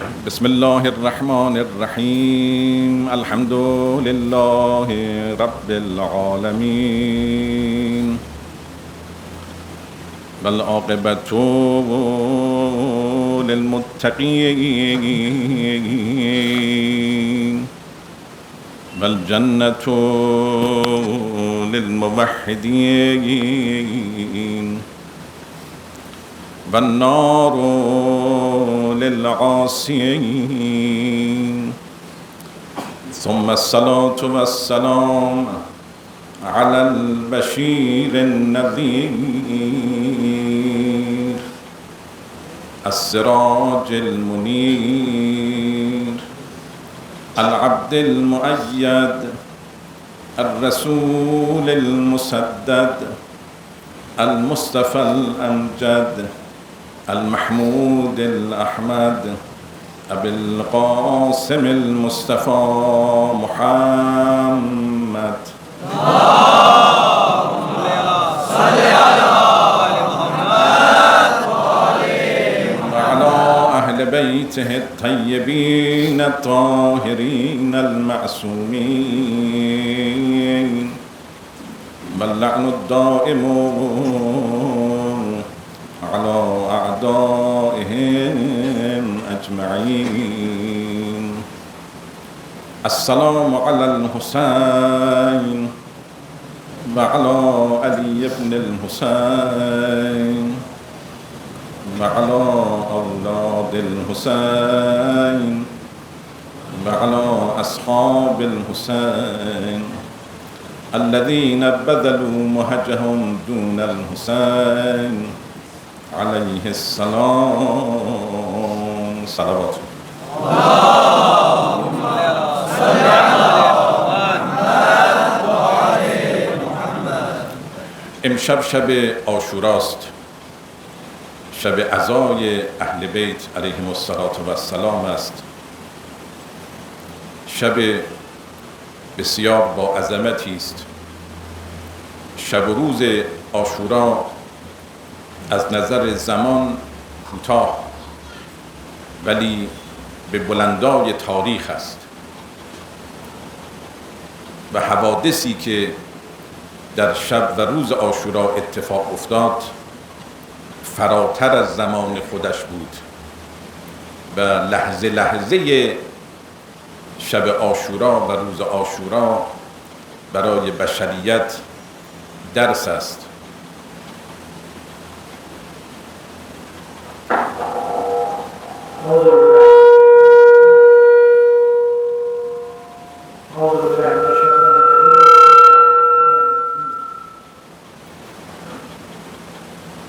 بسم الله الرحمن الرحيم الحمد لله رب العالمين والعاقبة للمتقين والجنة للموحدين والنار للعاصين ثم الصلاة والسلام على البشير النذير السراج المنير العبد المؤيد الرسول المسدد المصطفى الأمجد المحمود الأحمد أبي القاسم المصطفى محمد صل على محمد وعلى أهل بيته الطيبين الطاهرين المعصومين واللعن الدائم على أعدائهم أجمعين. السلام على الحسين وعلى علي بن الحسين وعلى أولاد الحسين وعلى أصحاب الحسين الذين بذلوا مهجهم دون الحسين عليه السلام صلوات. اللهم صل على محمد و آل محمد. امشب شب عاشوراست، شب عزای اهل بیت علیهم السلام است. شب بسیار با عظمتی است. شب و روز عاشورا از نظر زمان کوتاه ولی به بلندای تاریخ است و حوادثی که در شب و روز عاشورا اتفاق افتاد فراتر از زمان خودش بود و لحظه لحظه شب عاشورا و روز عاشورا برای بشریت درس است.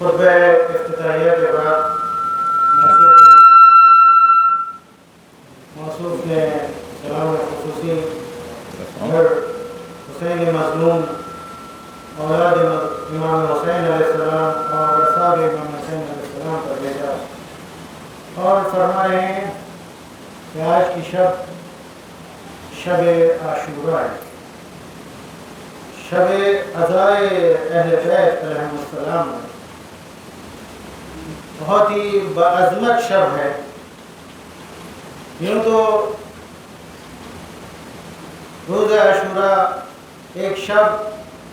خطبه افتتاحیه के बाद मौसूफ ने सलाम खुसूसी और हुसैन मज़लूम औलाद इमाम हुसैन अलैहिस्सलाम और असहाब इमाम हुसैन अलैहिस्सलाम पर भेजा और फरमाए कि आज की शब शब आशूरा है, शब अज़ाए अहले बैत अलैहिस्सलाम है। बहुत ही बाअज़मत शब है। यूँ तो रोज़ आशूरा एक शब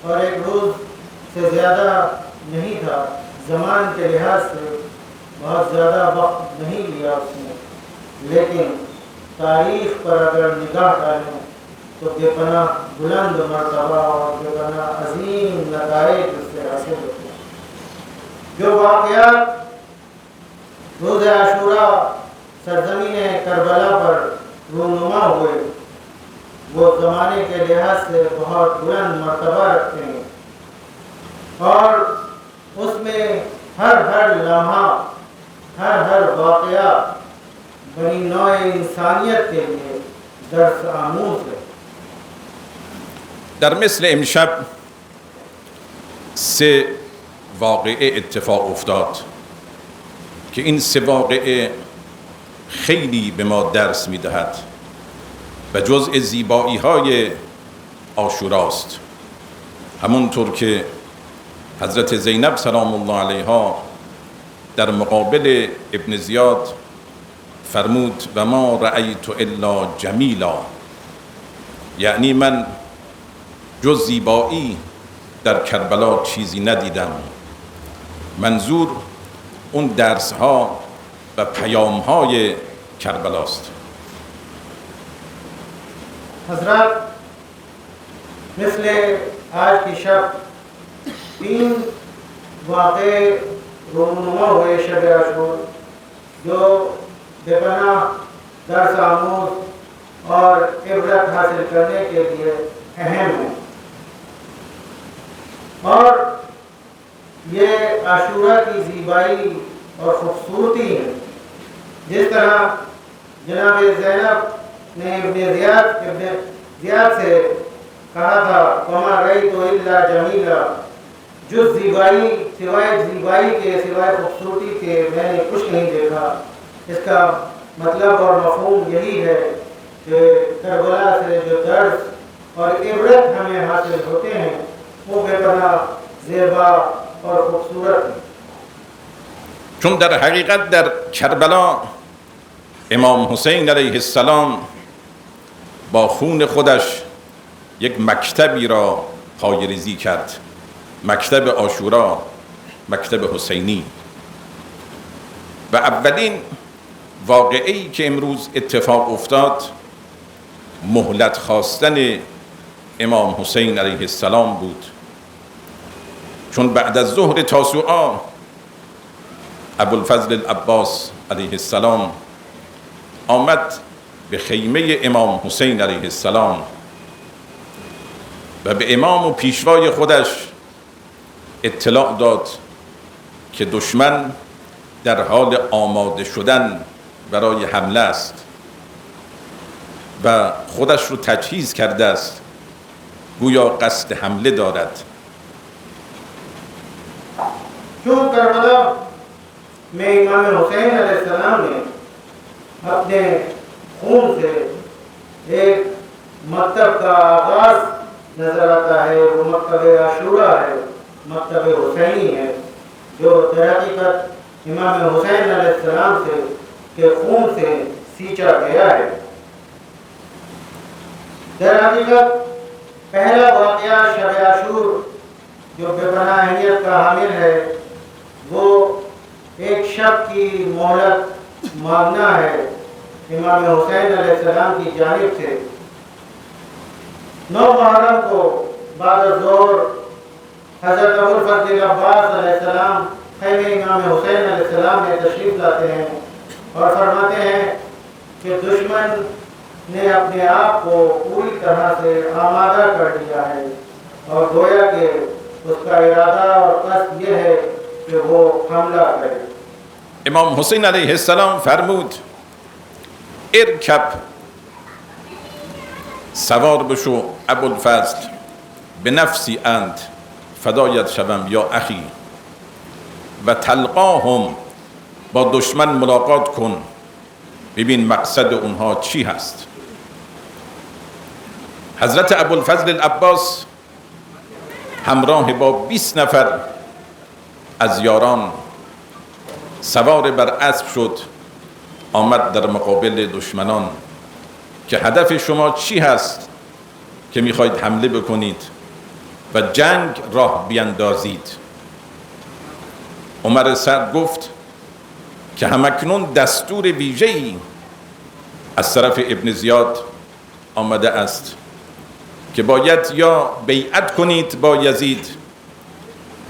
और एक रोज़ से ज़्यादा नहीं था, ज़मान के लिहाज से बहुत ज़्यादा वक्त नहीं लिया उसने, लेकिन तारीख़ पर अगर निगाह डालें तो बेपनाह बुलंद मर्तबा और बेपनाह अज़ीम नताइज उससे हासिल होते हैं। जो वाक़यात रोज़ आशूरा सरज़मीन करबला पर रूनुमा हुए वो ज़माने के लिहाज से बहुत बुलंद मर्तबा रखते हैं और उसमें हर लम्हा हर वाक़या बनी नौ इंसानियत के लिए दर्स आमूज़ है। در مثل امشب سه واقعه اتفاق افتاد که این سه واقعه خیلی به ما درس می‌دهد و جزء زیبایی‌های عاشوراست. همونطور که حضرت زینب سلام الله علیها در مقابل ابن زیاد فرمود و ما رأیت الا جمیلا، یعنی من جز زیبایی در کربلا چیزی ندیدم. منظور اون درس ها و پیام های کربلاست. حضرات مثل आज की शब 3 वाक़े रूनुमा हुए शब आशूर जो बेपनाह दर्स आमूज़ और इबरत हासिल करने के लिए अहम है। और ये आशूरा की ज़ीबाई और ख़ूबसूरती है। जिस तरह जनाब ज़ैनब ने इब्न ज़ियाद से कहा था कमा रही तो इल्ला जमीला, जो ज़ीबाई सिवाय ज़ीबाई के सिवाय खूबसूरती के मैंने कुछ नहीं देखा। इसका मतलब और मफ़हूम यही है कि करबला से जो दर्स और इबरत हमें हासिल होते हैं वो बेपनाह ज़ेबा और खूबसूरत है। چون در حقیقت در کربلا امام حسین علیه السلام با خون خودش یک مکتبی را پایه‌ریزی کرد، مکتب عاشورا، مکتب حسینی. و اولین واقعه‌ای که امروز اتفاق افتاد مهلت خواستن امام حسین علیه السلام بود. چون بعد از ظهر تاسوعا ابوالفضل العباس علیه السلام آمد به خیمه امام حسین علیه السلام و به امام و پیشوای خودش اطلاع داد که دشمن در حال آماده شدن برای حمله است و خودش رو تجهیز کرده است، گویا قصد حمله دارد. چون کربلا में इमाम हुसैन अलैहिस्सलाम ने अपने खून से एक मकतब का आगाज नजर आता है। वो मकतब आशूरा है, मकतब हुसैनी है, जो दरहकीकत इमाम हुसैन अलैहिस्सलाम से के खून से सींचा गया है। दरहकीकत पहला वाक़या शब आशूर जो बेपनाह अहमियत का हामिल है वो एक शब की मोहलत मांगना है इमाम हुसैन अलैहिस्सलाम की जानिब से। 9 मुहर्रम को बाद ज़ोहर हज़रत अबुल अब्बास अलैहिस्सलाम खैमे इमाम हुसैन अलैहिस्सलाम में तशरीफ़ लाते हैं और फरमाते हैं कि दुश्मन ने अपने आप को पूरी तरह से आमादा कर दिया है और गोया कि उसका इरादा और कस्द ये है कि वो हमला करे। امام حسین علیه السلام فرمود ارکب، سوار بشو ابوالفضل، به نفسی اند فدایت شوم یا اخی، و تلقاهم، با دشمن ملاقات کن، ببین مقصد اونها چی هست. حضرت ابوالفضل العباس همراه با 20 نفر از یاران سوار بر اسب شد، آمد در مقابل دشمنان که هدف شما چی هست که میخواید حمله بکنید و جنگ راه بیندازید. عمر سعد گفت که همکنون دستور ویژه‌ای از طرف ابن زیاد آمده است که باید یا بیعت کنید با یزید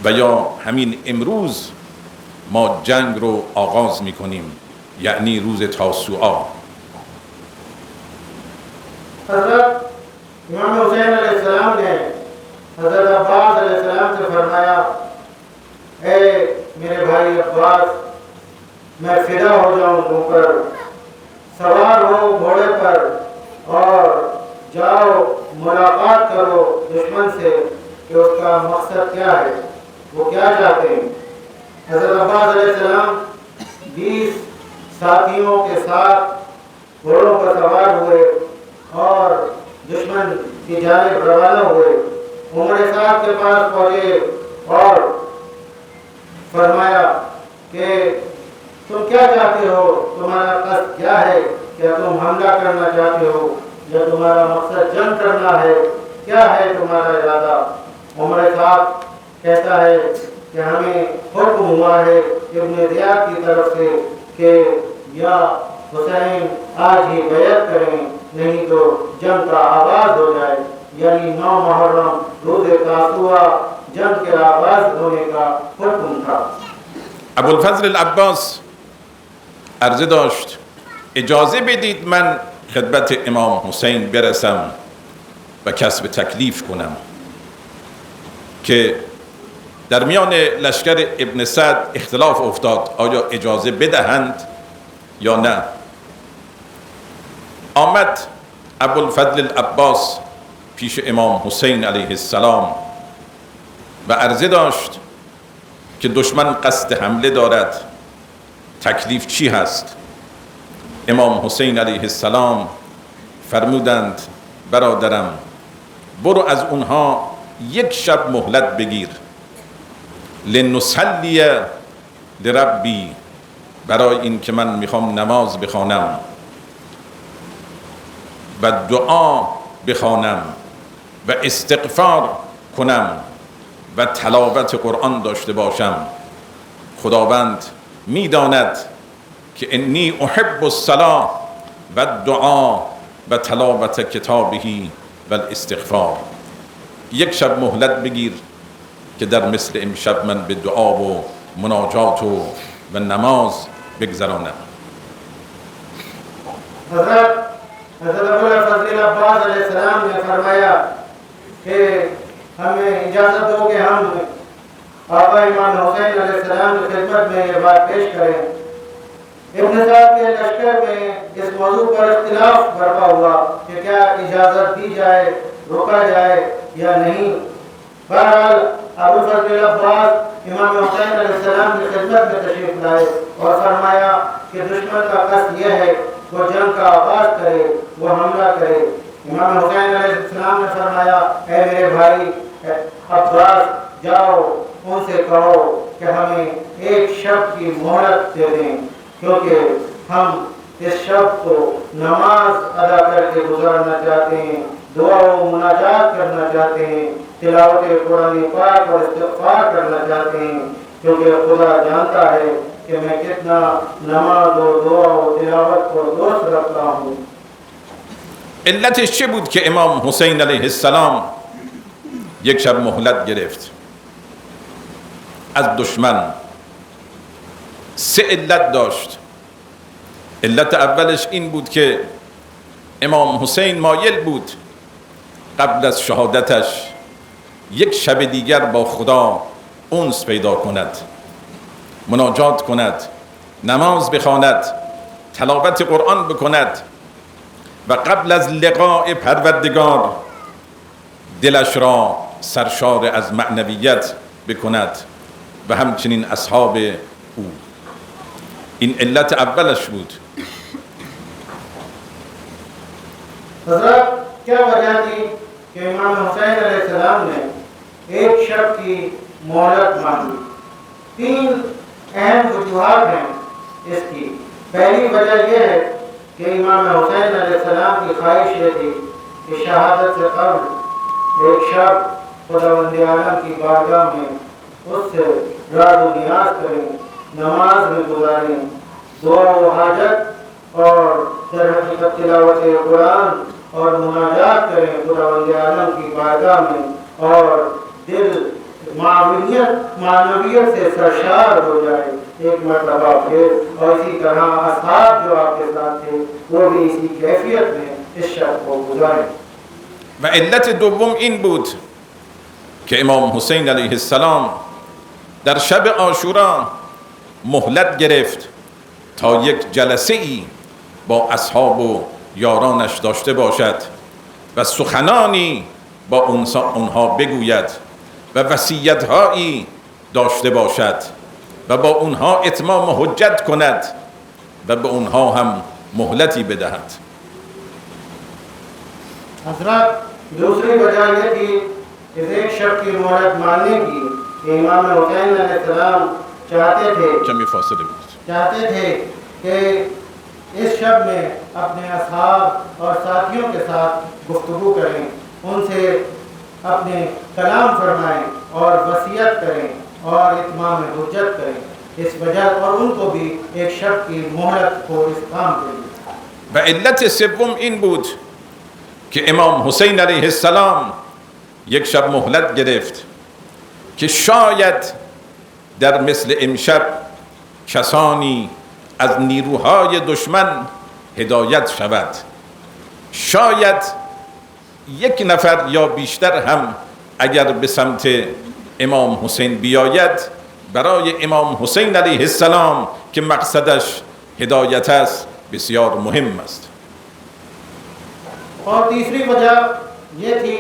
و یا همین امروز ما جنگ رو آغاز میکنیم، یعنی روز تاسوعا. حضرت इमाम हुसैन अलैहिस्सलाम ने हज़रत अब्बास अलैहिस्सलाम से फरमाया, ए मेरे भाई अब्बास, मैं फिदा हो जाऊं तुम पर, सवार हो घोड़े पर और जाओ मुलाकात करो दुश्मन से कि उसका मकसद क्या है, वो क्या चाहते हैं। हज़रत अब्बास अलैहिस्सलाम 20 साथियों के साथ घोड़ों पर सवार हुए और दुश्मन की जानिब रवाना हुए। उमर साहब के पास पहुँचे और फरमाया कि तुम क्या चाहते हो, तुम्हारा कष्ट क्या है, क्या तुम हमला करना चाहते हो या तुम्हारा मकसद जंग करना है, क्या है तुम्हारा इरादा। उमर साहब कहता है कि हमें हुक्म हुआ है इब्न ज़ियाद की तरफ से कि या हुसैन आज ही बैत करें, नहीं तो जंग का आगाज हो जाए। यानी 9 मुहर्रम रोज़े तासुआ जंग के आगाज होने का हुक्म था। ابو الفضل العباس عرضه داشت اجازه بدید من خدمت امام حسین برسم و کسب تکلیف کنم که در میان لشکر ابن سعد اختلاف افتاد آیا اجازه بدهند یا نه. آمد ابوالفضل العباس پیش امام حسین علیه السلام و عرضه داشت که دشمن قصد حمله دارد، تکلیف چی هست؟ امام حسین علیه السلام فرمودند برادرم برو از اونها 1 شب مهلت بگیر، لنصلی لربی، برای این که من میخوام نماز بخوانم و دعا بخوانم و استغفار کنم و تلاوت قرآن داشته باشم. خداوند میداند که انی احب الصلاة و الدعا و تلاوت کتابه و الاستغفار. 1 شب مهلت بگیر که در مثل امشب من به دعا و مناجات و نماز بگذرانم. حضرت ابوالفضل अब्बास अलैहिस्सलाम ने फरमाया कि हमें इजाज़त दो कि हम आका इमाम हुसैन अलैहिस्सलाम की खिदमत में ये बात पेश करें। इब्न सअद के लश्कर में इस मौजू पर इख्तिलाफ बरपा हुआ कि क्या इजाज़त दी जाए, रोका जाए या नहीं। बहरहाल अबूलफज़ल अब्बास इमाम हुसैन अलैहिस्सलाम की खिदमत में तशरीफ लाए और फरमाया कि दुश्मन का कष्ट यह है वो जंग का आगाज करे, वो हमला करे। इमाम हुसैन अलैहिस्सलाम ने फरमाया ऐ मेरे भाई अब्बास जाओ उनसे कहो कि हमें 1 शब की मोहलत दे दें, क्योंकि हम इस शब को नमाज अदा करके गुजारना चाहते हैं, दुआ व मुनाजात करना चाहते हैं, तिलावत कुरान पाक और इस्तिग़फ़ार करना चाहते हैं, क्योंकि खुदा जानता है कि मैं कितना नमाज और दुआ और तिलावत को दोस्त रखता हूँ। علتش چه بود که امام حسین علیه السلام 1 شب مهلت گرفت از دشمن؟ 3 علت داشت. علت اولش این بود که امام حسین مایل بود قبل از شهادتش 1 شب دیگر با خدا انس پیدا کند، مناجات کند، نماز بخواند، تلاوت قرآن بکند و قبل از لقاء پروردگار دلش را سرشار از معنویت بکند و همچنین اصحاب او. این علت اولش بود. हज़रत क्या वजह थी कि इमाम हुसैन अलैहिस्सलाम ने 1 शब की मोहलत मांगी। 3 अहम वजूहात हैं इसकी। पहली वजह यह है कि इमाम हुसैन अलैहिस्सलाम की ख्वाहिश ये थी कि शहादत से कब्ल 1 शब खुदावंद आलम की बारगाह में उससे राज व नियाज करें, नमाज में गुजारें, दुआ व हाजत और दर हकीकत तिलावत कुरान और मुनाजात करें खुदावंद आलम की बारगाह में, और दिल मानवियत से सरशार हो जाए 1 मरतबा फिर। और इसी तरह असहाब जो आपके साथ थे वो भी इसी कैफियत में इस शब को गुजारें। و علت دوم این بود که امام حسین علیه السلام در شب عاشورا مهلت گرفت تا 1 جلسه ای با اصحاب و یارانش داشته باشد و سخنانی با اونها بگوید و وصیت‌هایی داشته باشد و با اونها اتمام حجت کند و به اونها هم مهلتی بدهد. हज़रत दूसरी वजह यह थी इस 1 शब की मोहलत मानने की कि इमाम हुसैन अलैहिस्सलाम चाहते थे کمی فاصله بود. चाहते थे कि इस शब में अपने असहाब और साथियों के साथ गुफ्तगू करें, उनसे अपने कलाम फरमाएं और वसीयत करें और इत्माम हुज्जत करें। इस वजह और उनको भी एक शब की मोहलत हो इस काम के लिए। و علت سوم این بود که امام حسین علیه السلام یک شب مهلت گرفت که شاید در مثل امشب کسانی از نیروهای دشمن هدایت شود، شاید یک نفر یا بیشتر هم اگر به سمت امام حسین بیاید، برای امام حسین علیه السلام که مقصدش هدایت است بسیار مهم است. और तीसरी वजह ये थी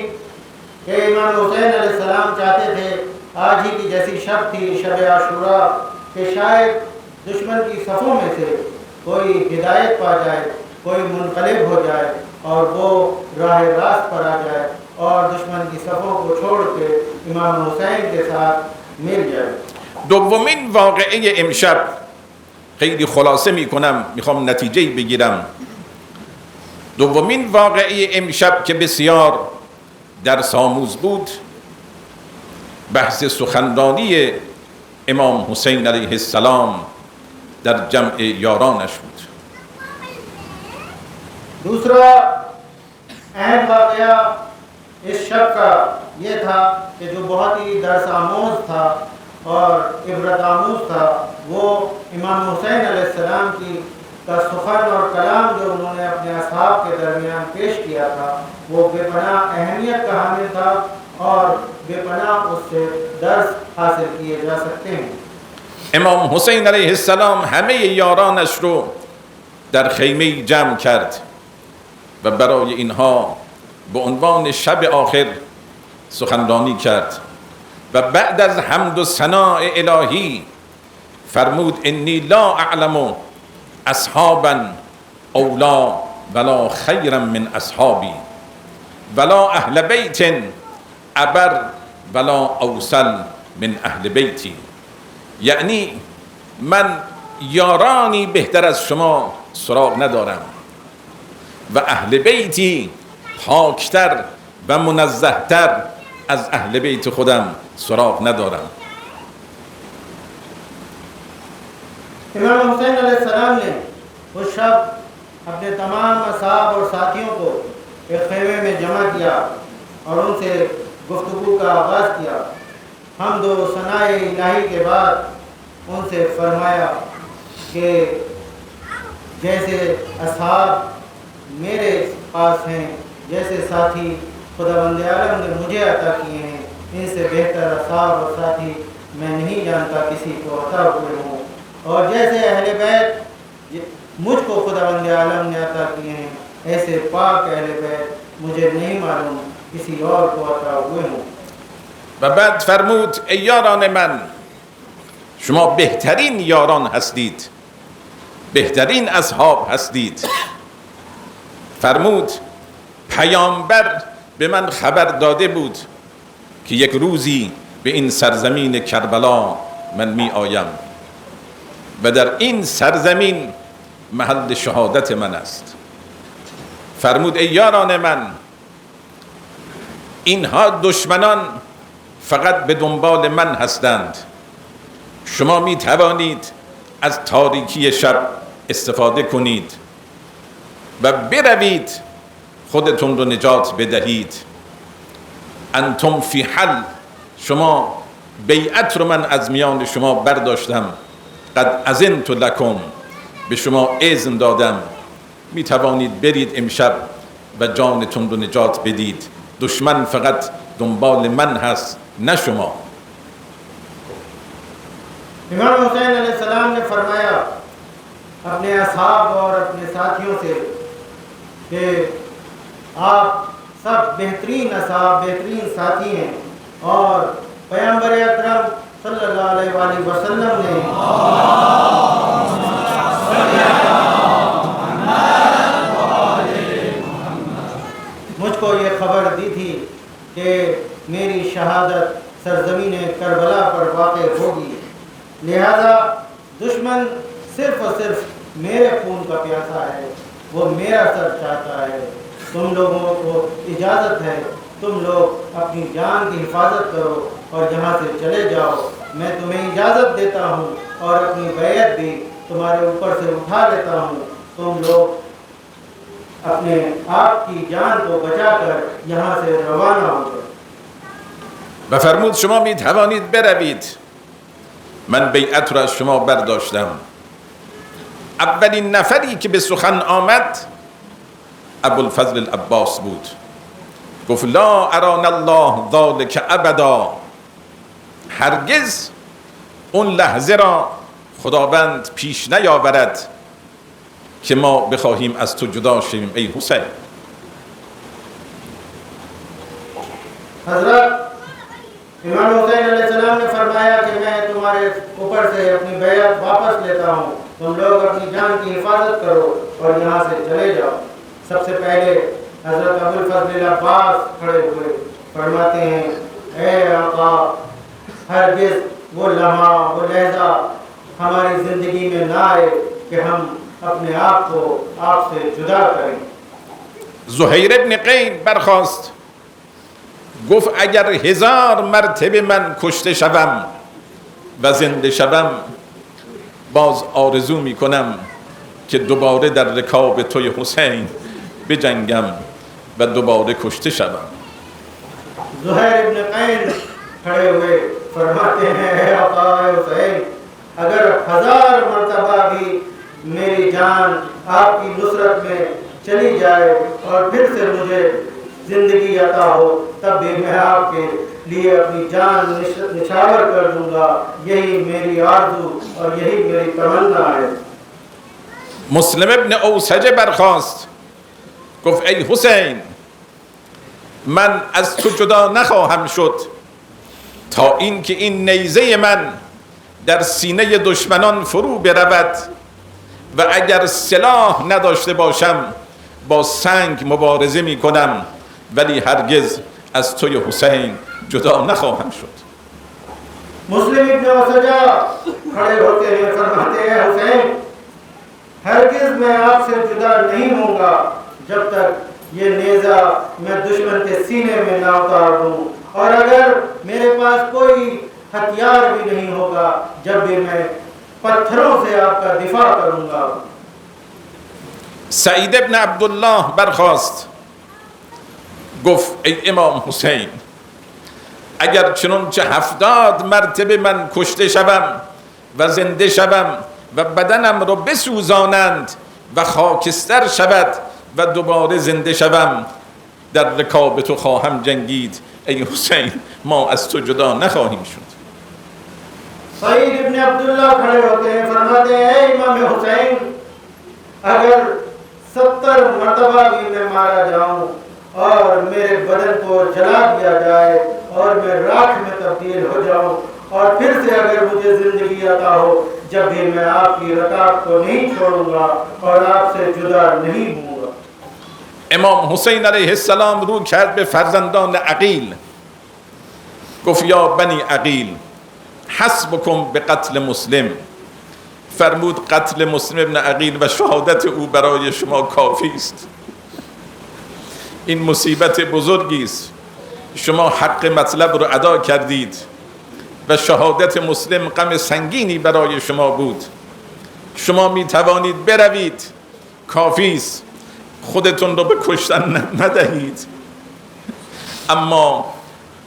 कि इमाम हुसैन अलैहिस्सलाम चाहते थे आज ही की जैसी शब थी शब आशूरा कि शायद दुश्मन की सफ़ों में से कोई हिदायत पा जाए, कोई मुनक़लिब हो जाए और वो राह रास्त पर आ जाए और दुश्मन की सफ़ों को छोड़ के इमाम हुसैन के साथ मिल जाए। دومین واقعه امشب خیلی خلاصه میکنم، میخوام نتیجه بگیرم. دومین واقعه امشب که بسیار درس آموز بود، بحث سخنرانی امام حسین علیه السلام در جمع یارانش بود. दूसरा अहम वाक़या इस शब का ये था कि जो बहुत ही दर्स आमोज था और इबरत आमूज था, वो इमाम हुसैन अलैहिस्सलाम की का सुखन और कलाम जो उन्होंने अपने असहाब के दरमियान पेश किया था, वो बेपनाह अहमियत का हामिल था और बेपनाह उससे दर्स हासिल किए जा सकते हैं। امام حسین علیه السلام همه یارانش رو در خیمه جمع کرد و برای اینها به عنوان شب آخر سخنرانی کرد و بعد از حمد و ثناء الهی فرمود انی لا اعلم اصحابا اولا ولا خیرا من اصحابی ولا اهل بیت ابر ولا اوصل من اهل بیتی. یعنی من یارانی بهتر از شما سراغ ندارم و اهل بیتی پاکتر و منزهتر از اهل بیت خودم سراغ ندارم. इमाम हुसैन अलैहिस्सलाम ने उस शब अपने तमाम असहाब और साथियों को एक खेमे में जमा किया और उनसे गुफ्तगू का आगाज़ किया। हम दो सनाए इलाही के बाद उनसे फरमाया कि जैसे असहाब मेरे पास हैं, जैसे साथी खुदावंद आलम ने मुझे अता किए हैं, इनसे बेहतर असहाब और साथी मैं नहीं जानता किसी को अता हुए हों, और जैसे अहले बैत मुझको खुदावंद आलम ने अता किए हैं, ऐसे पाक अहले बैत मुझे नहीं मालूम किसी और को अता हुए हों। و بعد فرمود ای یاران من، شما بهترین یاران هستید، بهترین اصحاب هستید. فرمود پیامبر به من خبر داده بود که یک روزی به این سرزمین کربلا من می آیم و در این سرزمین محل شهادت من است. فرمود ای یاران من، اینها دشمنان فقط به دنبال من هستند، شما می توانید از تاریکی شب استفاده کنید و بروید خودتون رو نجات بدهید. انتم فی حل، شما بیعت رو من از میان شما برداشتم، قد اذنت لکم، به شما اذن دادم، می توانید برید امشب و جانتون رو نجات بدید. دشمن فقط دنبال من هست نه شما. इमाम हुसैन अलैहिस्सलाम ने फरमाया अपने असहाब और अपने साथियों से कि आप सब बेहतरीन असहाब, बेहतरीन साथी हैं और पैगंबर अकरम सल्लल्लाहु अलैहि वसल्लम ने मुझको ये खबर दी थी कि मेरी शहादत सरजमीन करबला पर वाक़ होगी, लिहाजा दुश्मन सिर्फ और सिर्फ मेरे खून का प्यासा है, वो मेरा सर चाहता है। तुम लोगों को इजाज़त है, तुम लोग अपनी जान की हिफाजत करो और यहाँ से चले जाओ। मैं तुम्हें इजाज़त देता हूँ और अपनी बैयत भी तुम्हारे ऊपर से उठा लेता हूँ। तुम लोग अपने आप की जान को बचाकर यहाँ से रवाना हो जाओ। و فرمود شما می توانید بروید، من بیعت را از شما برداشتم. اولین نفری که به سخن آمد ابوالفضل العباس بود. گفت لا ارانا الله ذلک ابدا، هرگز اون لحظه را خداوند پیش نیاورد که ما بخواهیم از تو جدا شویم ای حسین. हजरत इमाम हुसैन अलैहिस्सलाम ने फरमाया कि मैं तुम्हारे ऊपर से अपनी बैयत वापस लेता हूँ। तुम लोग अपनी जान की हिफाजत करो और यहाँ से चले जाओ। सबसे पहले हजरत अबुल फजल अब्बास खड़े हुए, फरमाते हैं ए आका, हरगिज़ वो लम्हा वो लहजा हमारी ज़िंदगी में ना आए कि हम अपने आप को आपसे जुदा करें। زهیر ابن قین برخاست، گفت اگر 1000 مرتبه من کشته شوم و زنده شوم باز آرزو می کنم که دوباره در رکاب توی حسین بجنگم و دوباره کشته شوم. ज़ुहैर इब्न कैन खड़े हुए, फरमाते हैं हे आका हुसैन, अगर 1000 मर्तबा भी मेरी जान आपकी नुसरत में चली जाए और फिर से मुझे जिंदगी अता हो, तब भी मैं आपके लिए अपनी जान निछावर कर दूंगा। यही मेरी आरज़ू और यही मेरी तमन्ना है। مسلم ابن اوسجه برخاست، گفت ای حسین، من از تو جدا نخواهم شد تا اینکه این نیزه من در سینه دشمنان فرو برود و اگر سلاح نداشته باشم با سنگ مبارزه می کنم ولی هرگز از توی حسین جدا نخواهم شد. मुस्लिम इब्न औसजा खड़े होते हैं, फरमाते हैं हुसैन, हरगिज़ मैं आपसे जुदा नहीं होऊंगा जब तक ये नेज़ा मैं दुश्मन के सीने में ना उतार दूं, और अगर मेरे पास कोई हथियार भी नहीं होगा जब भी मैं पत्थरों से आपका दिफा करूंगा। سعید ابن عبدالله برخاست، گفت ای امام حسین، اگر چنانچه 70 مرتبه من کشته شوم و زنده شوم و بدنم را بسوزانند و خاکستر شود و دوباره زنده شوم در رکاب تو خواهم جنگید ای حسین، ما از تو جدا نخواهیم شد. सईद इब्न अब्दुल्ला खड़े होते हैं, फरमाते हैं इमाम हुसैन, अगर 70 मर्तबा भी मैं मारा जाऊं और मेरे बदन को जला दिया जाए और मैं राख में तब्दील हो जाऊं और फिर से अगर मुझे जिंदगी अता हो, जब भी मैं आपकी रकाब को नहीं छोड़ूंगा और आपसे जुदा नहीं होऊंगा। امام حسین علیه السلام رو کرد به فرزندان عقیل، گفت یا بنی عقیل حسبکم به قتل مسلم. فرمود قتل مسلم ابن عقیل و شهادت او برای شما کافی است. این مصیبت بزرگی است، شما حق مطلب رو ادا کردید و شهادت مسلم غم سنگینی برای شما بود. شما می توانید بروید، کافی است، خودتون رو به کشتن ندهید. اما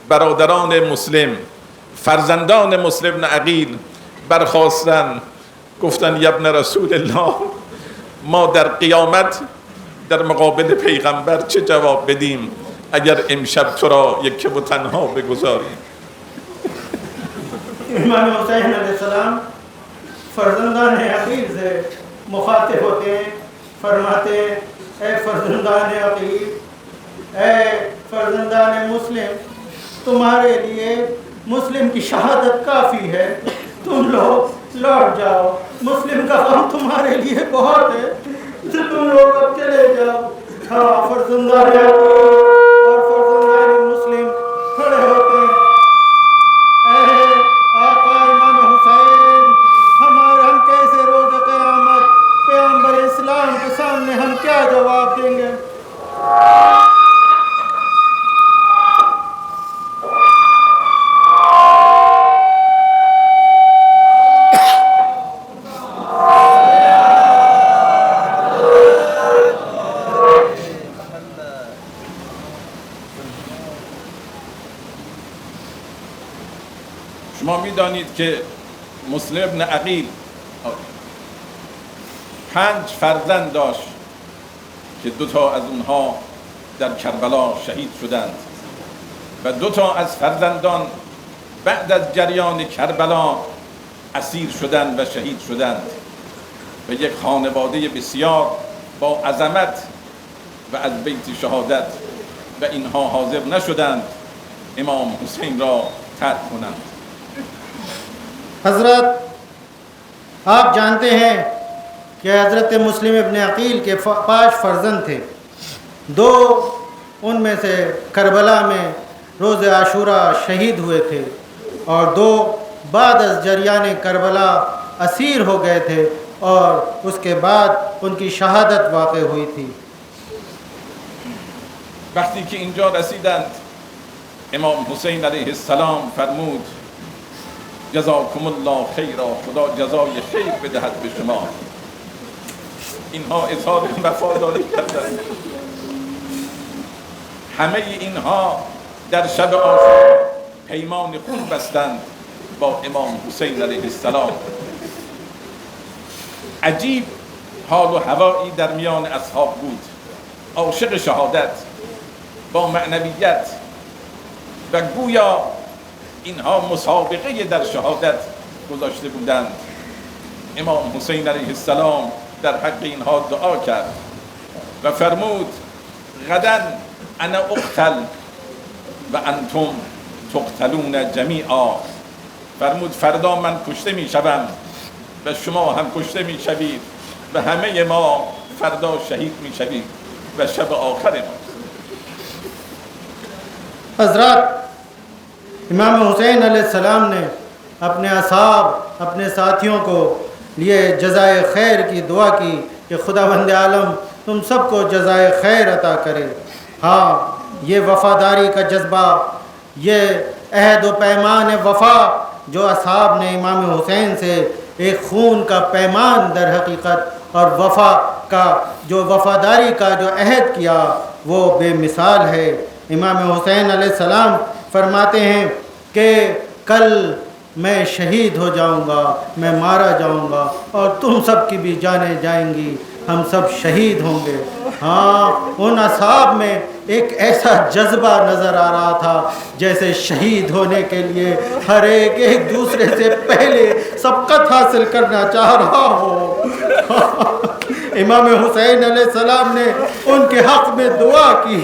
برادران مسلم، فرزندان مسلم ابن عقیل برخاستن، گفتن یا ابن رسول الله، ما در قیامت در مقابل پیغمبر چه جواب بدیم اگر امشب تو را یکی و تنها بگذاریم؟ इमाम हुसैन अलैहिस्सलाम फर्जंदान अकील से मुखातिब होते हैं, फरमाते हैं ए फर्जंदान अकील, ए फर्जंदान मुस्लिम, तुम्हारे लिए मुस्लिम की शहादत काफ़ी है, तुम लोग लौट जाओ, मुस्लिम का गम तुम्हारे लिए बहुत है, तो तुम लोग अब चले जाओ। हाँ, फर्जंदान और फर्जंदान मुस्लिम खड़े होते हैं, आका इमाम हुसैन, हम कैसे रोज़ क़यामत जवाब देंगे। شما میدانید که مسلم ابن عقیل 5 فرزند داشت که 2 تا از اونها در کربلا شهید شدند و 2 تا از فرزندان بعد از جریان کربلا اسیر شدند و شهید شدند و یک خانواده بسیار با عظمت و از بیت شهادت و اینها حاضر نشدند امام حسین را ترک کنند. हज़रत, आप जानते हैं कि हज़रत मुस्लिम इब्न अकील के 5 फर्जंद थे। 2 उनमें से करबला में रोज़ आशूरा शहीद हुए थे और 2 बाद अज़ जरियान करबला असीर हो गए थे और उसके बाद उनकी शहादत वाक़ हुई थी। وقتی که اینجا رسیدند امام حسین علیه السلام فرمود جزاکم الله خیرا، خدا جزای خیر بدهد به شما. اینها اظهار وفاداری کردند. همه اینها در شب عاشورا پیمان خون بستند با امام حسین علیه السلام. عجیب حال و هوایی در میان اصحاب بود. عاشق شهادت با معنویت و گویا اینها مسابقه در شهادت گذاشته بودند. امام حسین علیه السلام در حق اینها دعا کرد و فرمود غدا انا اقتل و انتم تقتلون جمیعا. فرمود فردا من کشته می شوم و شما هم کشته می شوید و همه ما فردا شهید می شوید و شب آخر ما. हज़रत, इमाम हुसैन अलैहिस्सलाम ने अपने असहाब, अपने साथियों को लिए जज़ाए खैर की दुआ की कि खुदावंद आलम तुम सबको जज़ाए खैर अता करे। हाँ, ये वफ़ादारी का जज्बा, ये अहद व पैमान वफ़ा जो असहाब ने इमाम हुसैन से एक खून का पैमान दर हकीकत और वफ़ा का जो वफ़ादारी का जो अहद किया वो बेमिसाल है। इमाम हुसैन अलैहिस्सलाम फरमाते हैं कि कल मैं शहीद हो जाऊंगा, मैं मारा जाऊंगा और तुम सब की भी जानें जाएंगी, हम सब शहीद होंगे। हाँ, उन असहाब में एक ऐसा जज्बा नज़र आ रहा था जैसे शहीद होने के लिए हर एक दूसरे से पहले सबकत हासिल करना चाह रहा हो। इमाम हुसैन अलैहिस्सलाम ने उनके हक़ में दुआ की।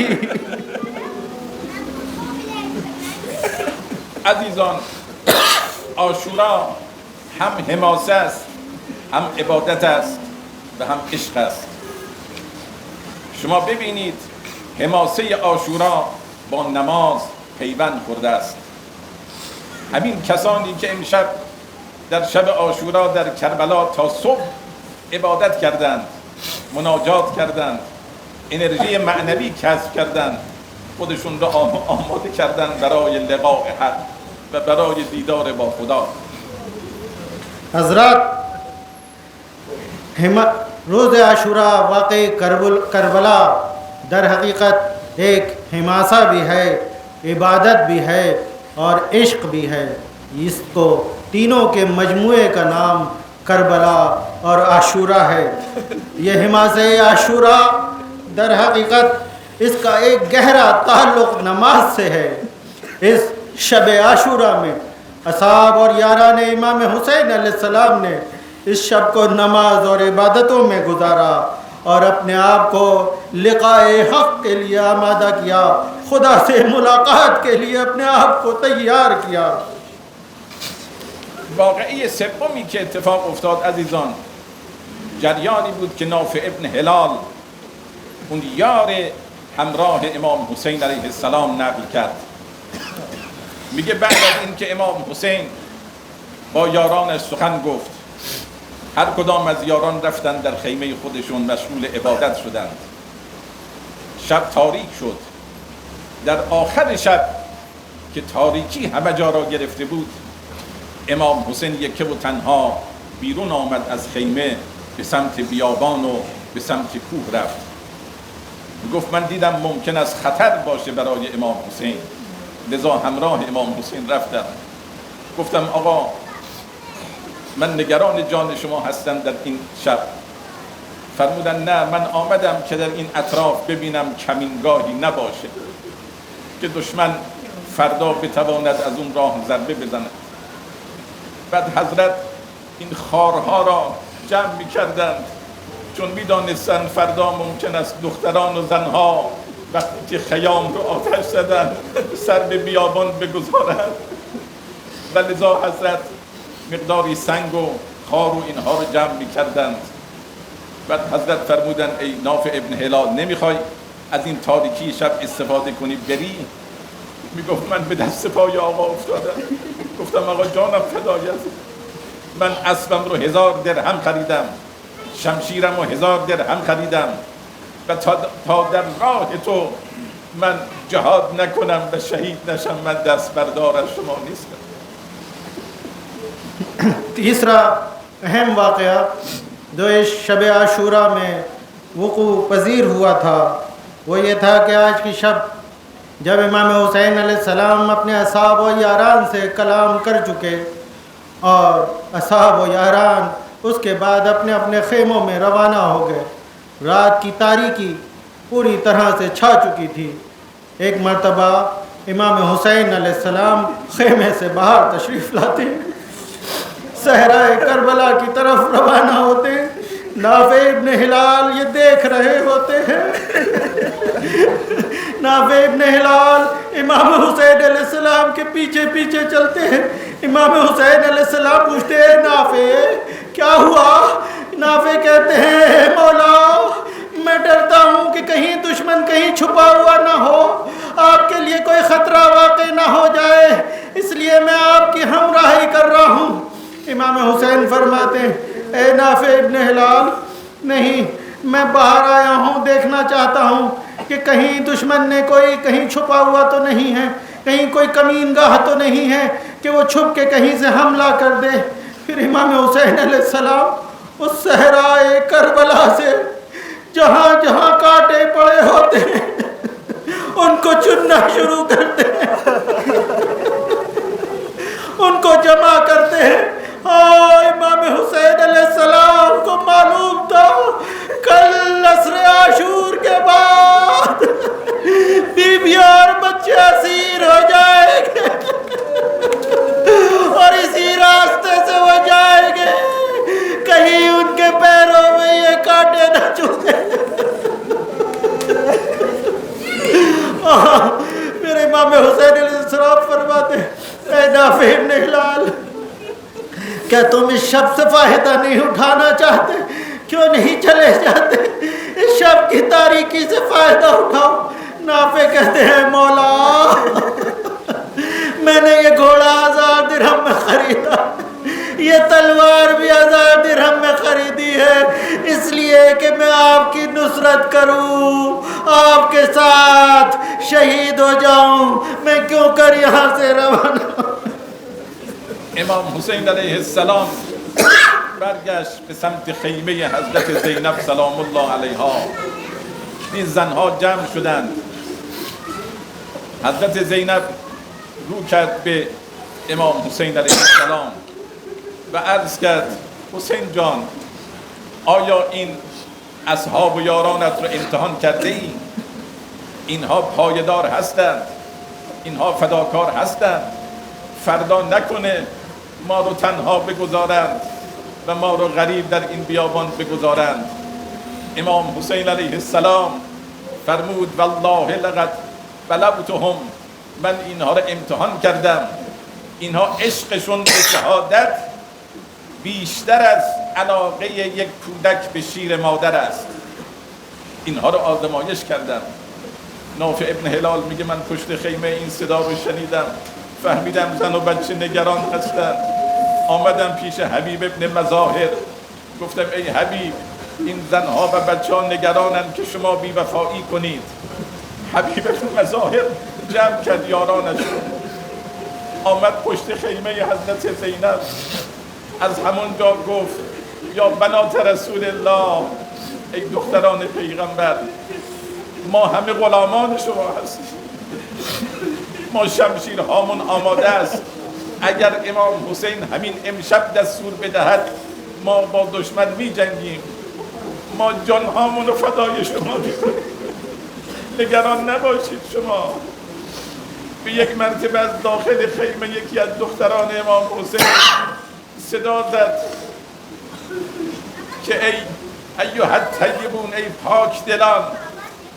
عزیزان، عاشورا هم حماسه است، هم عبادت است و هم عشق است. شما ببینید حماسه عاشورا با نماز پیوند خورده است. همین کسانی که امشب در شب عاشورا در کربلا تا صبح عبادت کردند، مناجات کردند، انرژی معنوی کسب کردند، خودشون را آماده کردن برای لقاء حق و برای دیدار با خدا. हज़रत, रोज़ आशूरा वाक़ई करबला दर हकीकत एक हिमासा भी है, इबादत भी है और इश्क भी है। इसको तीनों के मजमूए का नाम करबला और आशूरा है। ये हिमासे आशूरा दर हकीकत इसका एक गहरा ताल्लुक़ नमाज से है। इस शब आशूरा में असहाब और यारान इमाम हुसैन अलैहिस्सलाम ने इस शब को नमाज और इबादतों में गुजारा और अपने आप को लिक़ाए हक़ के लिए आमादा किया, खुदा से मुलाकात के लिए अपने आप को तैयार किया। واقعی سومی که اتفاق افتاد عزیزان، جریانی بود که نافع ابن هلال اون یار همراه امام حسین علیه السلام نقل کرد. میگه بعد از این که امام حسین با یارانش سخن گفت، هر کدام از یاران رفتن در خیمه خودشون مشغول عبادت شدند. شب تاریک شد. در آخر شب که تاریکی همه جا را گرفته بود، امام حسین یکه و تنها بیرون آمد از خیمه، به سمت بیابان و به سمت کوه رفت. گفت من دیدم ممکن است خطر باشه برای امام حسین، لذا همراه امام حسین رفتم. گفتم آقا من نگران جان شما هستم در این شب. فرمودن نه، من آمدم که در این اطراف ببینم کمینگاهی نباشه که دشمن فردا بتواند از اون راه ضربه بزند. بعد حضرت این خارها را جمع می کردند، چون می دانستند فردا ممکن است دختران و زنها وقتی که خیام رو آتش زدن سر به بیابان بگذارند، و لذا حضرت مقداری سنگ و خار و اینها رو جمع می کردند. بعد حضرت فرمودن ای نافع ابن هلال، نمیخوای از این تاریکی شب استفاده کنی بری؟ میگفت من به دست پای آقا افتادم. گفتم آقا جانم فدای است، من اسبم رو 1000 درهم خریدم، شمشیرم رو 1000 درهم خریدم و تا در راه تو من جهاد نکنم و شهید نشم، من دست بردار از شما نیستم. तीसरा अहम वाक़या जो इस शब आशूरा में वक़ू पज़ीर हुआ था वो ये था कि आज की शब जब इमाम हुसैन अलैहिस्सलाम अपने असहाब व यारान से कलाम कर चुके और असहाब व यारान उसके बाद अपने अपने खेमों में रवाना हो गए, रात की तारीकी पूरी तरह से छा चुकी थी। एक मरतबा इमाम हुसैन अलैहिस्सलाम खेमे से बाहर तशरीफ़ लाते, सहराए करबला की तरफ रवाना होते। नाफे इब्न हिलाल ये देख रहे होते हैं। नाफे इब्न हिलाल इमाम हुसैन अलैहिस्सलाम के पीछे पीछे चलते हैं। इमाम हुसैन अलैहिस्सलाम पूछते हैं नाफे क्या हुआ? नाफे कहते हैं मौला मैं डरता हूँ कि कहीं दुश्मन कहीं छुपा हुआ ना हो, आपके लिए कोई ख़तरा वाक़ई ना हो जाए, इसलिए मैं आपकी हमराही कर रहा हूँ। इमाम हुसैन फरमाते हैं ए नाफे इब्न हिलाल, नहीं, मैं बाहर आया हूँ, देखना चाहता हूँ कि कहीं दुश्मन ने कोई कहीं छुपा हुआ तो नहीं है, कहीं कोई कमीनगाह तो नहीं है कि वो छुप के कहीं से हमला कर दे। फिर इमाम हुसैन अलैहिस्सलाम उस सहराए करबला से जहाँ जहाँ कांटे पड़े होते हैं उनको चुनना शुरू करते हैं, उनको जमा करते हैं। इमाम हुसैन अलैहिस्सलाम को मालूम था कल असर आशूर के बाद बीवियां और बच्चे असीर हो जाएंगे और इसी रास्ते से वो जाएंगे, कहीं उनके पैरों में ये कांटे न चुभे। फिर इमाम हुसैन अलैहिस्सलाम फरमाते ऐ नाफे इब्न हिलाल, क्या तुम इस शब से फ़ायदा नहीं उठाना चाहते? क्यों नहीं चले जाते? इस शब की तारीकी से फ़ायदा उठाओ। नाफे कहते हैं मौला मैंने ये घोड़ा 1000 दिरहम में ख़रीदा, ये तलवार भी 1000 दिरहम में ख़रीदी है, इसलिए कि मैं आपकी नुसरत करूं, आपके साथ शहीद हो जाऊं। मैं क्यों कर यहाँ से रवाना। امام حسین علیه السلام برگشت به سمت خیمه حضرت زینب سلام الله علیها. این زنها جمع شدند. حضرت زینب رو کرد به امام حسین علیه السلام و عرض کرد حسین جان، آیا این اصحاب و یارانت رو امتحان کرده ای؟ اینها پایدار هستند، اینها فداکار هستند، فردا نکنه ما رو تنها بگذارند و ما رو غریب در این بیابان بگذارند. امام حسین علیه السلام فرمود والله لقد بلغتهم، من اینها رو امتحان کردم، اینها عشقشون به شهادت بیشتر از علاقه یک کودک به شیر مادر است. اینها رو آزمایش کردم. نافع ابن هلال میگه من پشت خیمه این صدا رو شنیدم، فهمیدم زن و بچه نگران هستن. آمدم پیش حبیب ابن مظاهر، گفتم ای حبیب این زنها و بچه ها نگرانند که شما بی‌وفایی کنید. حبیب بن مظاهر جمع کرد یارانش، آمد پشت خیمه حضرت زینب، از همونجا گفت یا بنات رسول الله، ای دختران پیغمبر، ما همه غلامان شما هستیم، ما شمشیرهامون آماده است، اگر امام حسین همین امشب دستور بدهد ما با دشمن می جنگیم، ما جانهامون رو فدای شما میکنیم، نگران نباشید شما. به یک مرتبه از داخل خیمه یکی از دختران امام حسین صدا زد که ای ایها الطیبون، ای پاک دلان،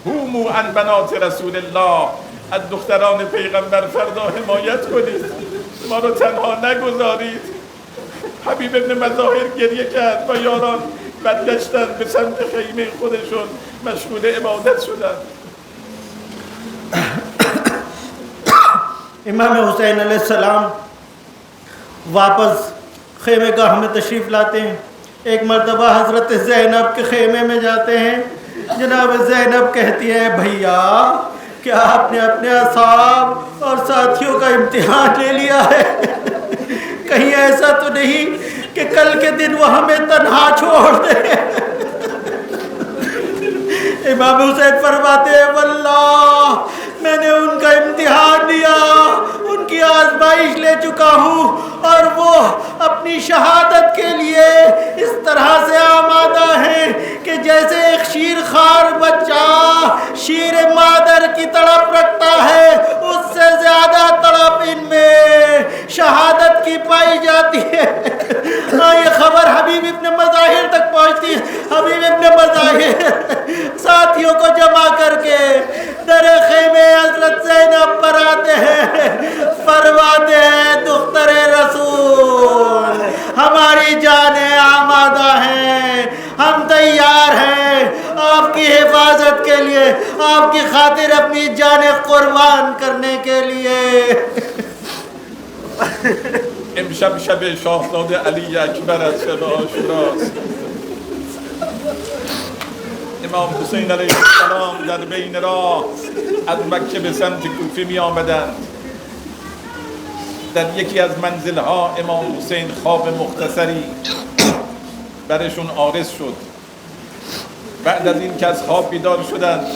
هومو عن بنات رسول الله، از دختران پیغمبر فردا حمایت کنید، ما رو تنها نگذارید. حبیب ابن مظاهر گریه کرد و یاران برگشتن به سمت خیمه خودشون، مشغول عبادت شدند. इमाम हुसैन अलैहिस्सलाम वापस खेमे गाह में तशरीफ़ लाते हैं। एक मरतबा हज़रत ज़ैनब के खेमे में जाते हैं। जनाब ज़ैनब कहती है, भैया क्या आपने अपने असहाब और साथियों का इम्तिहान ले लिया है? कहीं ऐसा तो नहीं कि कल के दिन वो हमें तन्हा छोड़ दे। इमाम हुसैन फरमाते हैं, वल्लाह मैंने उनका इम्तिहान लिया, उनकी आजमाइश ले चुका हूँ और वो अपनी शहादत के लिए इस तरह से आमादा हैं कि जैसे एक शीरखार बच्चा शीर मादर की तड़प रखता है, उससे ज़्यादा तड़प इनमें शहादत की पाई जाती है। हाँ, ये खबर हबीब इब्न मज़ाहिर तक पहुँचती है। हबीब इब्न मज़ाहिर साथियों को जमा करके दर खेमे हज़रत ज़ैनब पर आते हैं, फरमाते हैं, दुख्तरे रसूल, हमारी जानें आमादा हैं, हम तैयार हैं आपकी हिफाजत के लिए, आपकी खातिर अपनी जानें कुर्बान करने के लिए। امشب شب شاهزاده علی اکبر از شب عاشوراست. امام حسین علیه السلام در بین راه از مکه به سمت کوفه می آمدند. در یکی از منزلها امام حسین خواب مختصری برشون عارض شد. بعد از این که از خواب بیدار شدند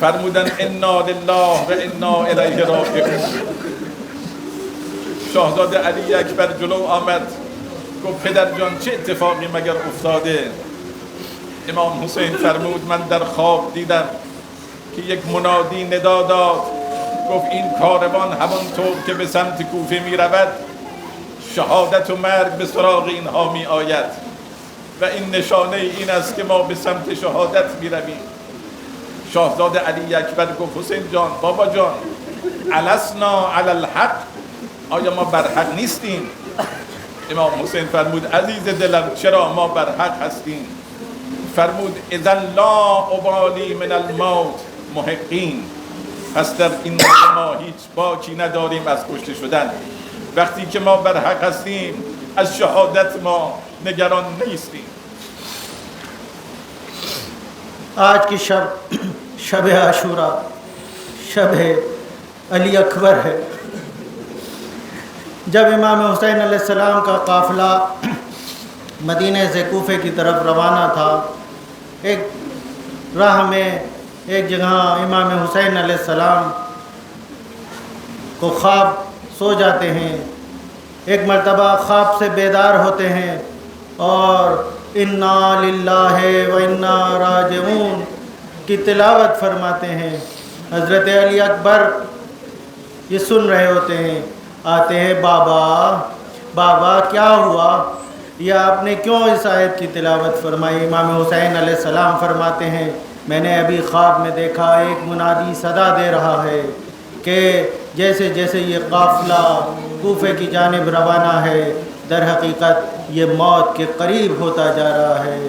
فرمودند انا لله و انا الیه راجعون. شاهزاده علی اکبر جلو آمد، گفت پدر جان چه اتفاقی مگر افتاده؟ امام حسین فرمود من در خواب دیدم که یک منادی ندا داد، گفت این کاروان همانطور که به سمت کوفه می رود شهادت و مرگ به سراغ اینها می آید و این نشانه این است که ما به سمت شهادت می رویم. شاهزاده علی اکبر گفت حسین جان، بابا جان، السنا علی الحق، آیا ما بر حق نیستیم؟ امام حسین فرمود عزیز دلم چرا ما بر حق هستیم؟ فرمود اذا لا ابالی من الموت محقین، پس در این ما هیچ باکی نداریم از کشته شدن. وقتی که ما بر حق هستیم از شهادت ما نگران نیستیم. आज की शब आशूरा शब अली अकबर है। जब इमाम हुसैन अलैहिस्सलाम का काफ़िला मदीने से कूफे की तरफ रवाना था, एक राह में एक जगह इमाम हुसैन अलैहिस्सलाम को ख्वाब सो जाते हैं। एक मर्तबा ख्वाब से बेदार होते हैं और इन्ना लिल्लाहि व इन्ना राजिऊन की तिलावत फरमाते हैं। हज़रत अली अकबर ये सुन रहे होते हैं, आते हैं, बाबा बाबा क्या हुआ, या आपने क्यों इस आयत की तिलावत फरमाई? इमाम हुसैन अलैहिस्सलाम फरमाते हैं मैंने अभी ख्वाब में देखा एक मुनादी सदा दे रहा है कि जैसे जैसे ये काफ़िला कूफे की जानिब रवाना है, दर हकीकत ये मौत के करीब होता जा रहा है,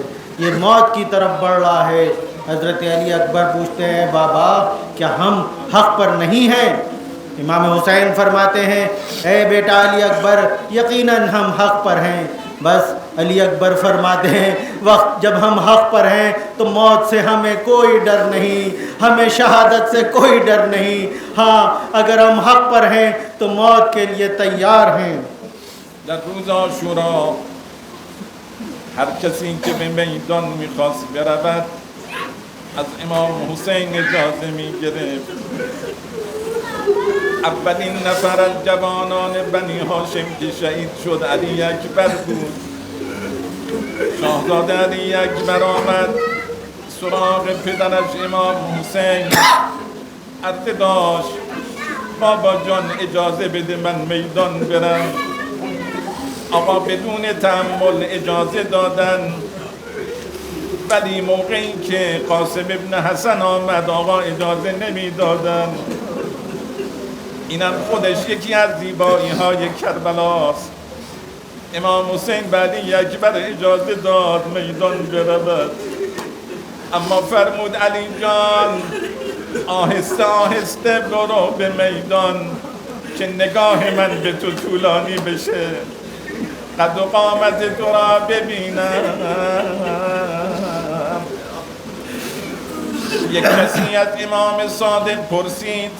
ये मौत की तरफ बढ़ रहा है। हज़रत अली अकबर पूछते हैं बाबा क्या हम हक़ पर नहीं हैं? इमाम हुसैन फरमाते हैं ए बेटा अली अकबर, यकीनन हम हक़ पर हैं, बस अली अकबर फरमाते हैं वक्त जब हम हक़ पर हैं तो मौत से हमें कोई डर नहीं, हमें शहादत से कोई डर नहीं। हाँ, अगर हम हक़ पर हैं तो मौत के लिए तैयार हैं। در روز عاشورا هر کسی که به میدان میخواست برود از امام حسین اجازه میگرفت. اولین نفر از جوانان بنی هاشم که شهید شد علی اکبر بود. شاهزاده علی اکبر آمد سراغ پدرش امام حسین، عرضه داشت بابا جان اجازه بده من میدان برم. آقا بدون تحمل اجازه دادن، ولی موقعی که قاسم ابن حسن آمد آقا اجازه نمیدادن. اینم خودش یکی از زیبایی های کربلاست. امام حسین بعدی اکبر اجازه داد میدان برود، اما فرمود علی جان آهسته آهسته برو به میدان که نگاه من به تو طولانی بشه، قد و قامت تو را ببینم. یک کسی از امام صادق پرسید،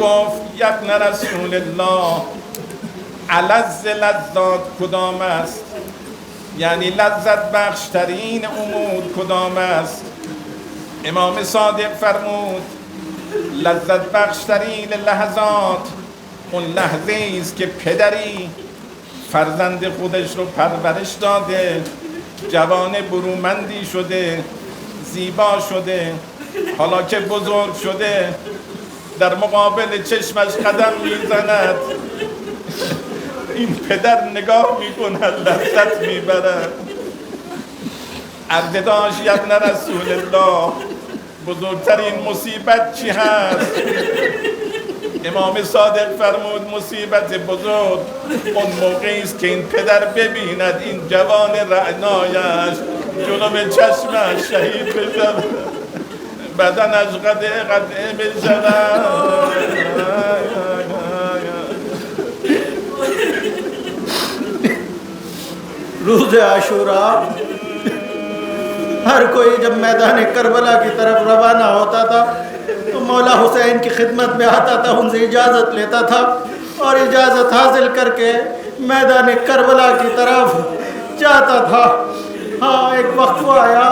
گفت یبن رسول الله الذ لذات کدام است؟ یعنی لذت بخشترین امور کدام است؟ امام صادق فرمود لذت بخشترین لحظات اون لحظه است که پدری فرزند خودش رو پرورش داده، جوان برومندی شده، زیبا شده، حالا که بزرگ شده در مقابل چشمش قدم میزند، این پدر نگاه میکند لذت میبرد. عرضه داشت ابن رسول الله بزرگترین مصیبت چی هست؟ امام صادق فرمود مصیبت بزرگ اون موقعی است که این پدر ببیند این جوان رعنایش جلوی چشمش شهید بشود، بدنش قطعه بشود. रोज़ आशूरा हर कोई जब मैदान करबला की तरफ रवाना होता था तो मौला हुसैन की खिदमत में आता था, उनसे इजाज़त लेता था और इजाज़त हासिल करके मैदान करबला की तरफ जाता था। हाँ, एक वक्त वो आया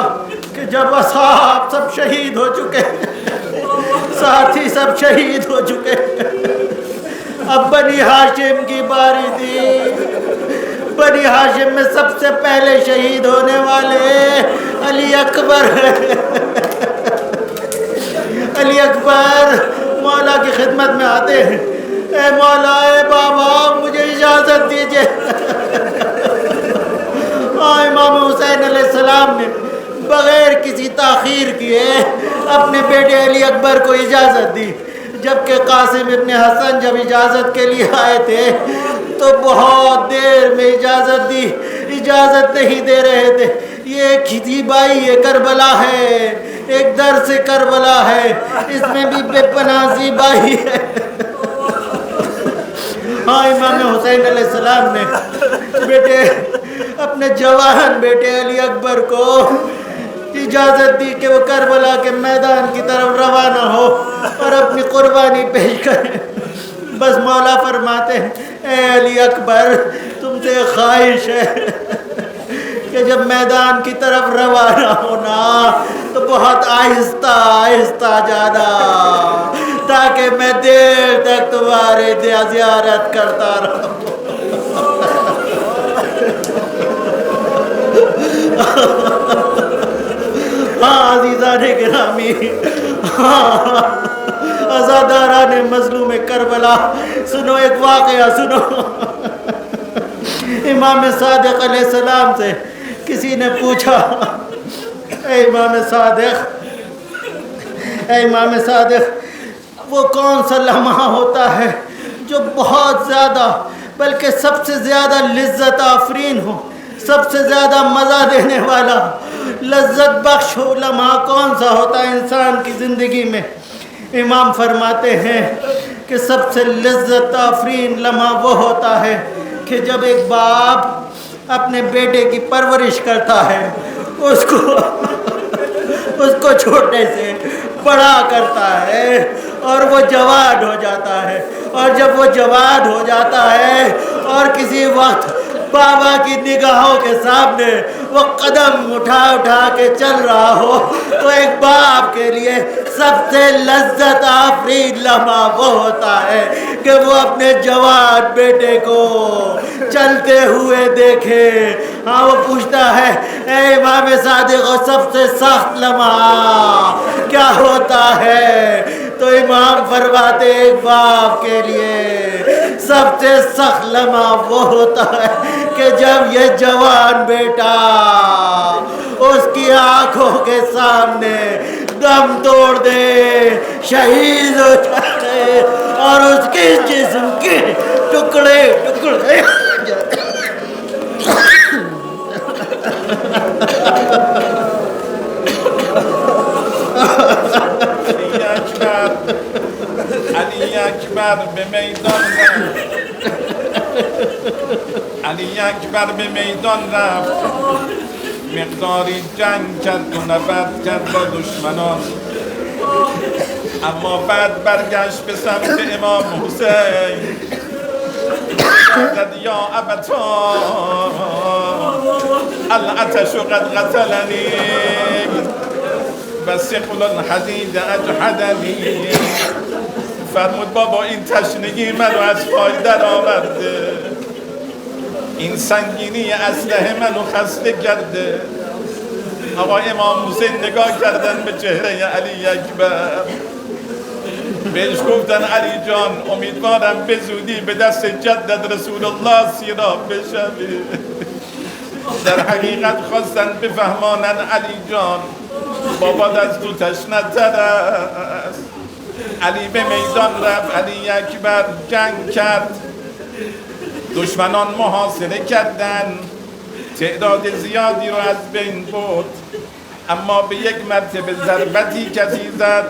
कि जब असहाब सब शहीद हो चुके, साथी सब शहीद हो चुके, अब बनी हाशिम की बारी थी। बनी हाशिम में सबसे पहले शहीद होने वाले अली अकबर। अली अकबर मौला की खिदमत में आते हैं, ए मौला, ए बाबा मुझे इजाज़त दीजिए। इमाम हुसैन अलैहिस्सलाम ने बग़ैर किसी ताख़ीर किए अपने बेटे अली अकबर को इजाज़त दी, जबकि कासिम इब्न हसन जब इजाज़त के लिए आए थे तो बहुत देर में इजाज़त दी, इजाज़त नहीं दे रहे थे। ये खिजीबाई ये करबला है, एक दर से करबला है, इसमें भी बेपनाह ज़ीबाई है। हाँ, इमाम हुसैन अलैहिस्सलाम ने बेटे अपने जवान बेटे अली अकबर को इजाज़त दी कि वो करबला के मैदान की तरफ रवाना हो और अपनी कुर्बानी पेश करें। बस मौला फरमाते हैं, ए अली अकबर तुमसे ख्वाहिश है कि जब मैदान की तरफ रवाना होना तो बहुत आहिस्ता आहिस्ता जाना, ताकि मैं देर तक तुम्हारे ज़ियारत करता रहूं। हाँ अज़ीज़ाने गिरामी, हाँ अज़ादाराने मज़लूम करबला, सुनो एक वाक़या सुनो। इमाम सादिक़ अलैहिस्सलाम से किसी ने पूछा, ए इमाम सादिक़ वो कौन सा लम्हा होता है जो बहुत ज़्यादा बल्कि सबसे ज़्यादा लिज़्ज़त आफरीन हो, सबसे ज़्यादा मज़ा देने वाला लज्जत बख्श हो लम्हा कौन सा होता है इंसान की ज़िंदगी में? इमाम फरमाते हैं कि सबसे लज्जत आफरीन लम्हा वो होता है कि जब एक बाप अपने बेटे की परवरिश करता है, उसको उसको छोटे से बड़ा करता है और वो जवान हो जाता है। और जब वो जवान हो जाता है और किसी वक्त बाबा की निगाहों के सामने वो कदम उठा उठा के चल रहा हो, तो एक बाप के लिए सबसे लज्जत आफरीन लम्हा वो होता है कि वो अपने जवान बेटे को चलते हुए देखे। हाँ, वो पूछता है, ए इमाम सादिक, सबसे सख्त लम्हा क्या होता है? तो इमाम फरमाते, एक बाप के लिए सबसे सख्त लम्हा वो होता है कि जब ये जवान बेटा उसकी आंखों के सामने दम तोड़ दे, शहीद हो जाए और उसके जिस्म के टुकड़े टुकड़े علی اکبر به میدان رفت، علی اکبر به میدان رفت، مقداری جنگ کرد و نبرد کرد با دشمنان، اما بعد برگشت به سمت امام حسین، گفت یا ابتا العطش قد قتلنی و ثقل الحدید اجحدنی. فرمود بابا این تشنگی منو از پای در آورده، این سنگینی اسلحه منو خسته کرده. آقا امام حسین نگاه کردن به چهره علی اکبر، بهش گفتن علی جان امیدوارم به زودی به دست جدت رسول الله سیراب بشوی. در حقیقت خواستن بفهمانن علی جان بابا از تو تشنه‌تر است. علی به میدان رفت، علی اکبر جنگ کرد، دشمنان محاصره کردند، تعداد زیادی رو از بین برد، اما به یک مرتبه ضربتی کسی زد،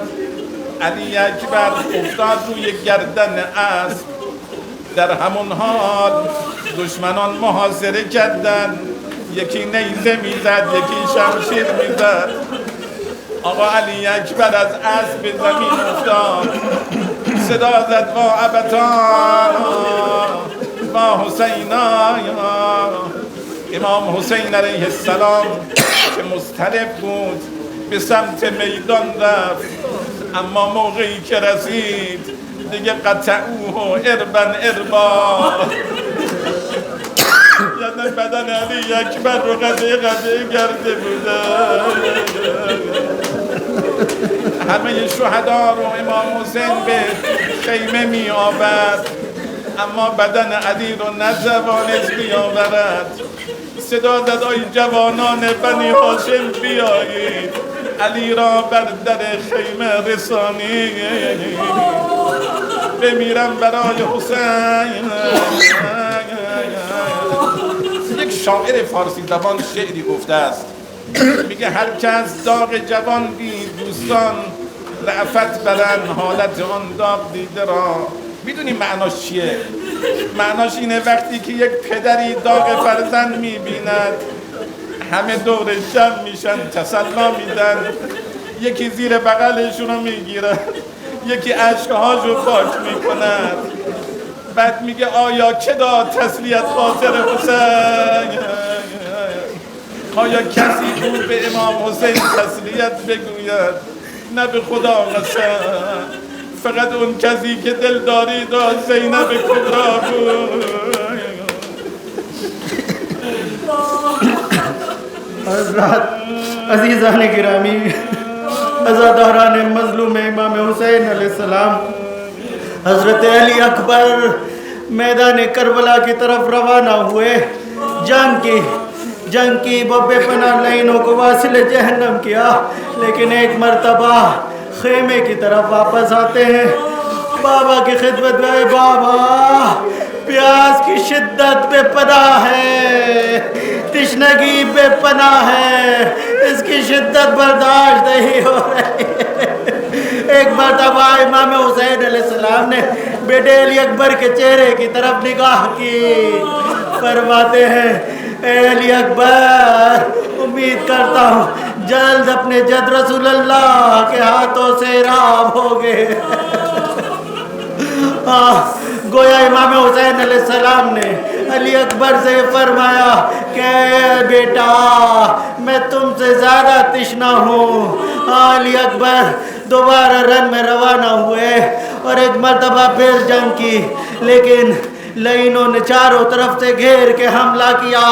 علی اکبر افتاد روی گردن اسب. در همون حال دشمنان محاصره کردند، یکی نیزه میزد، یکی شمشیر میزد. آقا علی اکبر از اسب به زمین افتاد، صدا زد وا ابتا وا حسینا. امام حسین علیه السلام که مضطرب بود به سمت میدان رفت، اما موقعی که رسید دیگه قطعوه اربن اربا، یعنی بدن علی اکبر رو قطعه کرده بوده. همه شهدا رو امام حسین به خیمه می آورد، اما بدن علی رو نتوانست بیاورد. صدا داد ای جوانان بنی هاشم بیایید، علی را بر در خیمه رسانید، بمیرم برای حسین. یک شاعر فارسی زبان شعری گفته است، میگه هر کس داغ جوان دید دوستان، رأفت برن حالت آن داغ دیده را. میدونی معناش چیه؟ معناش اینه وقتی که یک پدری داغ فرزند میبیند، همه دور جمع میشن تسلا میدن، یکی زیر بغلشون رو میگیره، یکی عشقهاشو پاک میکند، بعد میگه آیا که داد تسلیت خاطر حسین؟ آیا کسی بود به امام حسین تسلیت بگوید؟ نه به خدا قسم، فقط اون کسی که دلداری داشت زینب کبرا بود. حضرات عزیزان گرامی، عزاداران مظلوم امام حسین علیہ السلام، حضرت علی اکبر میدان کربلا کی طرف روانہ ہوئے، جنگ کی بے پناہ لائنوں کو واصل جہنم کیا، لیکن ایک مرتبہ خیمے کی طرف واپس آتے ہیں، بابا کی خدمت میں، بابا پیاس کی شدت بے پناہ ہے، تشنگی بے پناہ ہے، اس کی شدت برداشت نہیں ہو رہی ہے۔ ایک مرتبہ امام حسین علیہ السلام نے بیٹے علی اکبر کے چہرے کی طرف نگاہ کی، فرماتے ہیں ए अली अकबर, उम्मीद करता हूँ जल्द अपने जद रसूल अल्लाह के हाथों से राब होगे। गोया इमाम हुसैन अलैहिस्सलाम ने अली अकबर से फरमाया कि बेटा मैं तुमसे ज़्यादा तिश्ना हूँ। अली अकबर दोबारा रन में रवाना हुए और एक मरतबा फिर जंग की, लेकिन लाइनों ने चारों तरफ से घेर के हमला किया।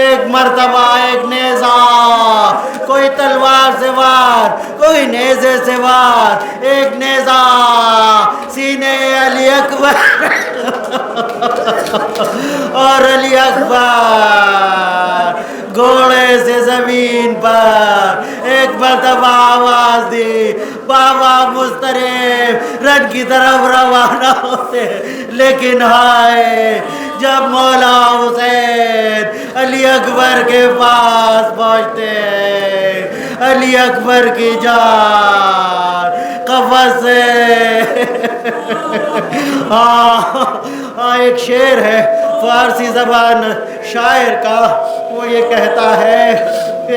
एक मरतबा एक नेज़ा, कोई तलवार से वार, कोई नेज़े से वार, एक नेज़ा सीने अली अकबर और अली अकबर घोड़े से जमीन पर एक मरतबा आवाज दी, बाबा मुस्तरिब रन की तरफ रवाना होते। लेकिन हाय जब मौला हुसैन अली अकबर के पास पहुंचते हैं, अली अकबर की जान कफस से एक शेर है फारसी ज़बान शायर का, वो ये कहता है कि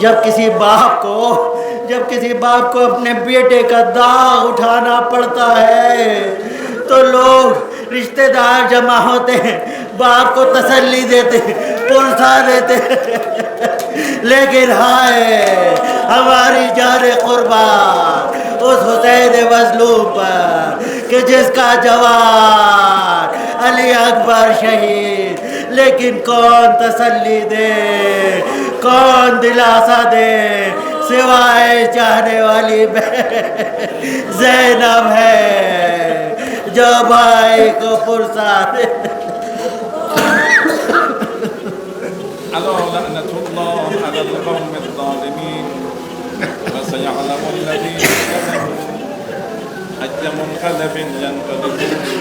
जब किसी बाप को अपने बेटे का दाग उठाना पड़ता है तो लोग रिश्तेदार जमा होते हैं, बाप को तसल्ली देते, पुरसा देते। लेकिन हाय हमारी जान कुर्बान उस हुसैन मज़लूम पर कि जिसका जवान अली अकबर शहीद। लेकिन कौन तसल्ली दे, कौन दिलासा दे सिवाय चाहने वाली ज़ैनब है जो भाई को पुरसा दे। ألا لعنة الله على القوم الظالمين وسيعلم الذين كفروا أي منقلب ينقلبون